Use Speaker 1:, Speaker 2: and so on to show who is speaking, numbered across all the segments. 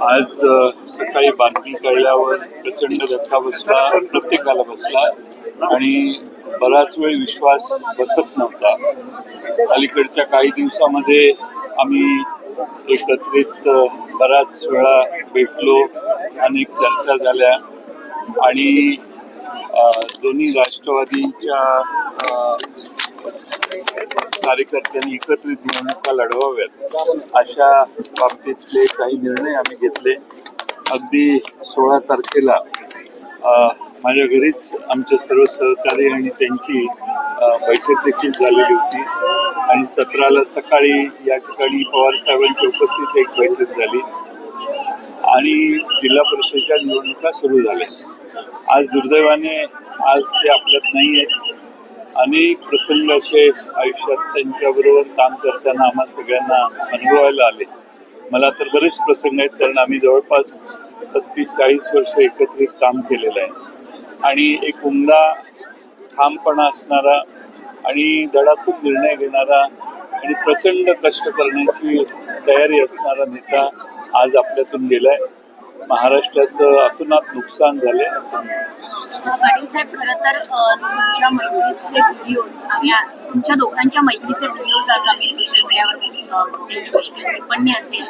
Speaker 1: आज सकाळी बातमी कळल्यावर प्रचंड धक्का बसला, प्रत्येकाला बसला आणि बराच वेळ विश्वास बसत नव्हता. अलीकडच्या काही दिवसामध्ये आम्ही एकत्रित बराच वेळा भेटलो, अनेक चर्चा झाल्या आणि दोन्ही राष्ट्रवादीच्या कार्यकर्त्यांनी एकत्रित निवडणुका लढवाव्यात अशा बाबतीतले काही निर्णय आम्ही घेतले. अगदी 16 तारखेला माझ्या घरीच आमचे सर्व सहकारी आणि त्यांची बैठक देखील झालेली होती आणि 17ला सकाळी या ठिकाणी पवार साहेबांच्या उपस्थितीत एक बैठक झाली आणि जिल्हा परिषदेच्या निवडणुका सुरू झाल्या. आज दुर्दैवाने आज ते आपल्यात नाही आहेत. अनेक प्रसंग असे आयुष्यात त्यांच्याबरोबर काम करताना आम्हा सगळ्यांना अनुभवायला आले. मला तर बरेच प्रसंग आहेत, कारण आम्ही जवळपास 35-40 वर्ष एकत्रित काम केलेलं आहे आणि एक उमदा ठामपणा असणारा आणि धडाधून निर्णय घेणारा आणि प्रचंड कष्ट करण्याची तयारी असणारा नेता आज आपल्यातून गेलाय. महाराष्ट्राचं अतोनात नुकसान झालंय असं
Speaker 2: पाटील साहेब, खरं तर तुमच्या मैत्रीचे व्हिडिओज तुमच्या दोघांच्या मैत्रीचे व्हिडिओज आज आम्ही सोशल मीडियावर टिप्पणी असेल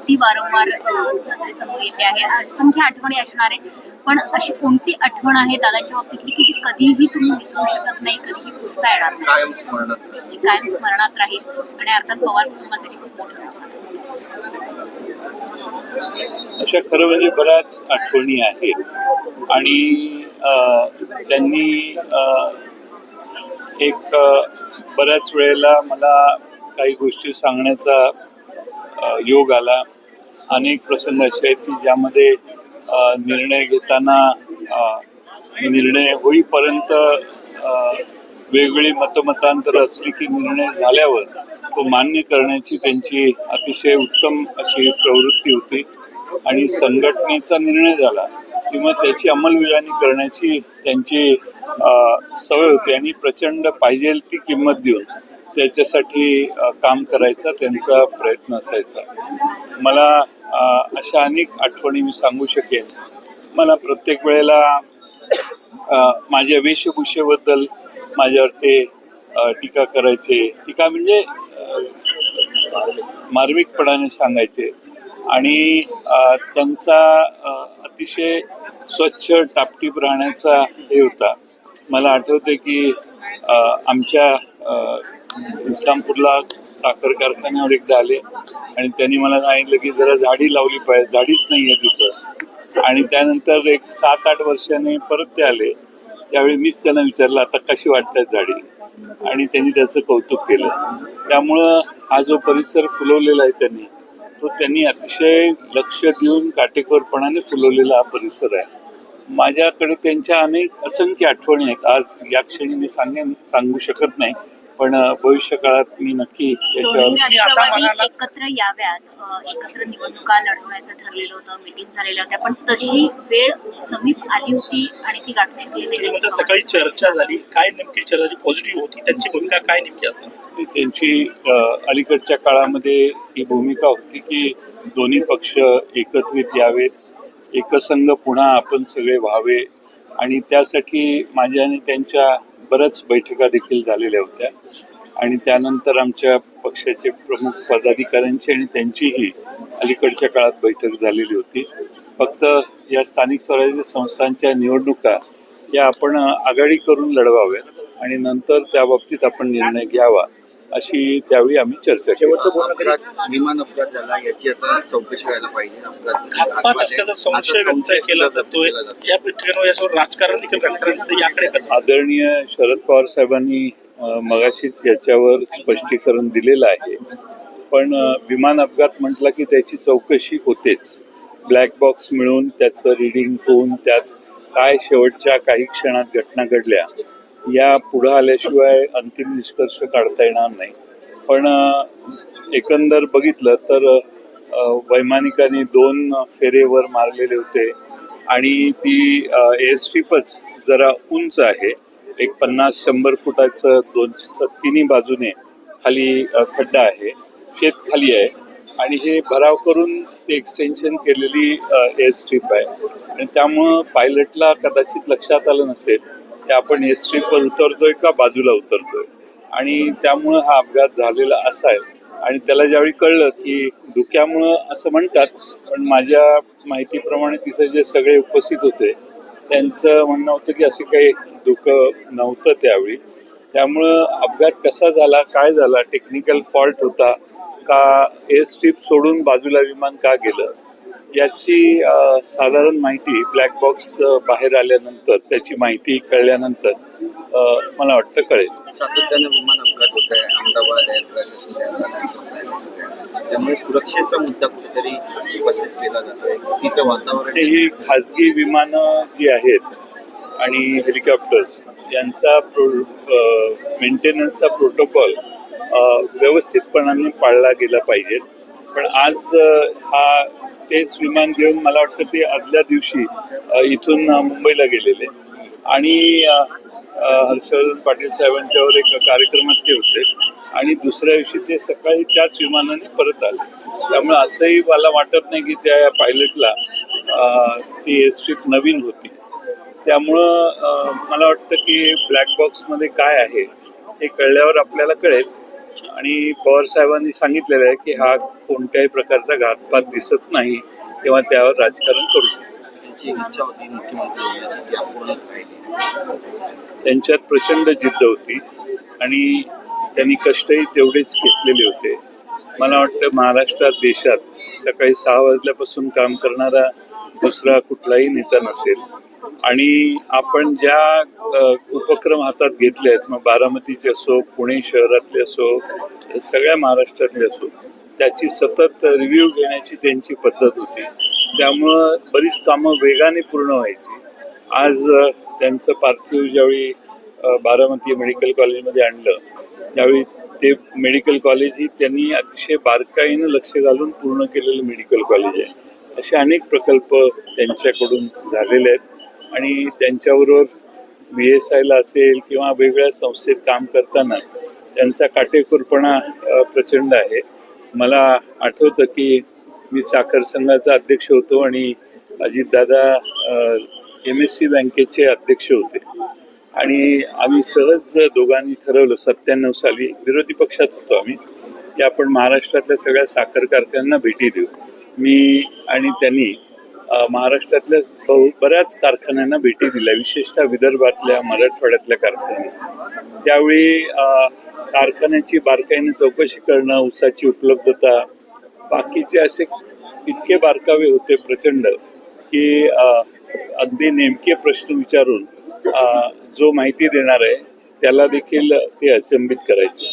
Speaker 2: ती वारंवार नजरेसमोर येते आहे. असंख्य आठवणी असणार आहे, पण अशी कोणती आठवण आहे दादांच्या बाबतीतली की जी कधीही तुम्ही विसरू शकत नाही, कधीही पुसता येणार नाही, कायम स्मरणात राहील आणि अर्थात पवार कुटुंबासाठी खूप मोठं नुकसान आहे?
Speaker 1: अशा खरं म्हणजे बऱ्याच आठवणी आहेत आणि त्यांनी एक बऱ्याच वेळेला मला काही गोष्टी सांगण्याचा योग आला. अनेक प्रसंग असे आहेत की ज्यामध्ये निर्णय घेताना निर्णय होईपर्यंत वेगवेगळी मतमतांतर असली की निर्णय झाल्यावर तो मान्य करण्याची त्यांची अतिशय उत्तम अशी प्रवृत्ती होती आणि संघटनेचा निर्णय झाला किंवा त्याची अंमलबजावणी करण्याची त्यांची सवय होती आणि प्रचंड पाहिजे ती किंमत देऊन त्याच्यासाठी काम करायचा त्यांचा प्रयत्न असायचा. मला अशा अनेक आठवणी मी सांगू शकेन. मला प्रत्येक वेळेला माझ्या वेशभूषेबद्दल माझ्यावर ते टीका करायचे, टीका म्हणजे मार्मिकपणाने सांगायचे आणि त्यांचा अतिशय स्वच्छ टापटीप राहण्याचा हे होता. मला आठवते की आमच्या इस्लामपूरला साखर कारखान्यावर एकदा आले आणि त्यांनी मला सांगितलं की जरा झाडी लावली पाहिजे, झाडीच नाही आहे तिथं. आणि त्यानंतर एक 7-8 वर्षांनी परत ते आले, त्यावेळी मीच त्यांना विचारलं आता कशी वाटतात झाडी, आणि त्यांनी त्याचं कौतुक केलं. त्यामुळं हा जो परिसर फुलवलेला आहे त्यांनी अतिशय लक्ष देऊन काटेकोरपणाने फुलवलेला हा परिसर आहे. माझ्याकडे त्यांच्या असंख्य आठवणी आहेत. आज या क्षणी मी सांगू शकत नाही, पण भविष्य काळात मी नक्की
Speaker 2: राष्ट्रवादी एकत्र याव्यात, एकत्र निवडणुका लढवण्याचं ठरलेलं होतं, मीटिंग झालेल्या होत्या, पण तशी वेळ समीप आली होती आणि ती गाठू शकली नाही.
Speaker 3: सकाळी चर्चा झाली, काय नेमकी चर्चा पॉझिटिव्ह होती, त्यांची भूमिका काय नेमकी असणार?
Speaker 1: त्यांची अलीकडच्या काळामध्ये ही भूमिका होती की दोन्ही पक्ष एकत्रित यावेत, एकसंघ पुन्हा आपण सगळे व्हावे आणि त्यासाठी माझ्या आणि त्यांच्या बऱ्याच बैठका देखील झालेल्या होत्या आणि त्यानंतर आमच्या पक्षाचे प्रमुख पदाधिकाऱ्यांची आणि त्यांचीही अलीकडच्या काळात बैठक झालेली होती. फक्त या स्थानिक स्वराज्य संस्थांच्या निवडणुका या आपण आघाडी करून लढवाव्यात आणि नंतर त्या बाबतीत आपण निर्णय घ्यावा अशी त्यावेळी आम्ही चर्चा केली.
Speaker 4: विमान अपघात झाला याची आता चौकशी व्हायला पाहिजे.
Speaker 3: घातपात असल्याचा संशय व्यक्त केला जातोय. या ठिकाणी याच्यावर राजकारण देखील याकडे
Speaker 1: आदरणीय शरद पवार साहेबांनी मगाशीच याच्यावर स्पष्टीकरण दिलेलं आहे. पण विमान अपघात म्हटला की त्याची चौकशी होतेच. ब्लॅक बॉक्स मिळून त्याचं रिडिंग होऊन त्यात काय शेवटच्या काही क्षणात घटना घडल्या या पुढं आल्याशिवाय अंतिम निष्कर्ष काढता येणार नाही. पण एकंदर बघितलं तर वैमानिकांनी 2 फेरेवर मारलेले होते आणि ती एअरस्ट्रीपच जरा उंच आहे, एक 50-100 फुटाचं तिन्ही बाजूने खाली खड्डा आहे, शेत खाली आहे आणि हे भराव करून ते एक्सटेन्शन केलेली एअर स्ट्रीप आहे आणि त्यामुळं पायलटला कदाचित लक्षात आलं नसेल की आपण एअर स्ट्रीपवर उतरतोय का बाजूला उतरतोय आणि त्यामुळं हा अपघात झालेला असा आहे. आणि त्याला ज्यावेळी कळलं की धुक्यामुळं असं म्हणतात, पण माझ्या माहितीप्रमाणे तिथे जे सगळे उपस्थित होते त्यांचं म्हणणं होतं की असं काही धुकं नव्हतं त्यावेळी. त्यामुळं अपघात कसा झाला, काय झाला, टेक्निकल फॉल्ट होता का, एअर स्ट्रीप सोडून बाजूला विमान का गेलं याची साधारण माहिती ब्लॅक बॉक्स बाहेर आल्यानंतर, त्याची माहिती कळल्यानंतर मला वाटतं कळेल.
Speaker 4: सातत्यानं विमान अपघात होत आहे, अहमदाबाद एअर क्रॅश त्यामुळे सुरक्षेचा मुद्दा कुठेतरी उपस्थित केला जातोय. तिचं वातावरण
Speaker 1: ही खाजगी विमानं जी आहेत आणि हेलिकॉप्टर्स यांचा मेंटेनन्सचा प्रोटोकॉल व्यवस्थितपणाने पाळला गेला पाहिजे. पण आज तेच विमान घेऊन मला वाटतं ते आदल्या दिवशी इथून मुंबईला गेलेले आणि हर्षवर्धन पाटील साहेबांच्यावर एक कार्यक्रमात ते होते आणि दुसऱ्या दिवशी ते सकाळी त्याच विमानाने परत आले. त्यामुळे असंही मला वाटत नाही की त्या पायलटला ती एअर स्ट्रीप नवीन होती. त्यामुळं मला वाटतं की ब्लॅक बॉक्समध्ये काय आहे हे कळल्यावर आपल्याला कळेल आणि पवार साहेबांनी सांगितलेलं आहे की हा कोणत्याही प्रकारचा घातपात दिसत नाही तेव्हा त्यावर राजकारण करू.
Speaker 4: त्यांची इच्छा होती मुख्यमंत्री होण्याची, ती अपूर्णच राहिली.
Speaker 1: त्यांच्यात प्रचंड जिद्द होती आणि त्यांनी कष्टही तेवढेच घेतलेले होते. मला वाटतं महाराष्ट्रात, देशात सकाळी 6 वाजल्यापासून काम करणारा दुसरा कुठलाही नेता नसेल आणि आपण ज्या उपक्रम हातात घेतले आहेत, मग बारामतीचे असो, पुणे शहरातले असो, सगळ्या महाराष्ट्रातले असो, त्याची सतत रिव्ह्यू घेण्याची त्यांची पद्धत होती. त्यामुळं बरीच कामं वेगाने पूर्ण व्हायची. आज त्यांचं पार्थिव ज्यावेळी बारामती मेडिकल कॉलेजमध्ये आणलं त्यावेळी ते मेडिकल कॉलेज ही त्यांनी अतिशय बारकाईनं लक्ष घालून पूर्ण केलेलं मेडिकल कॉलेज आहे. असे अनेक प्रकल्प त्यांच्याकडून झालेले आहेत आणि त्यांच्याबरोबर BSIला असेल किंवा वेगवेगळ्या संस्थेत काम करताना त्यांचा काटेकोरपणा प्रचंड आहे. मला आठवतं की मी साखर संघाचा अध्यक्ष होतो आणि अजितदादा MSC बँकेचे अध्यक्ष होते आणि आम्ही सहज दोघांनी ठरवलं 97 साली, विरोधी पक्षात होतो आम्ही, की आपण महाराष्ट्रातल्या सगळ्या साखर कारखान्यांना भेटी देऊ. मी आणि त्यांनी महाराष्ट्रातल्या बऱ्याच कारखान्यांना भेटी दिल्या, विशेषतः विदर्भातल्या, मराठवाड्यातल्या कारखान्यांना. त्यावेळी कारखान्याची बारकाईने चौकशी करणं, ऊसाची उपलब्धता, बाकीचे असे इतके बारकावे होते प्रचंड की अगदी नेमके प्रश्न विचारून जो माहिती देणार आहे त्याला देखील ते अचंबित करायचे.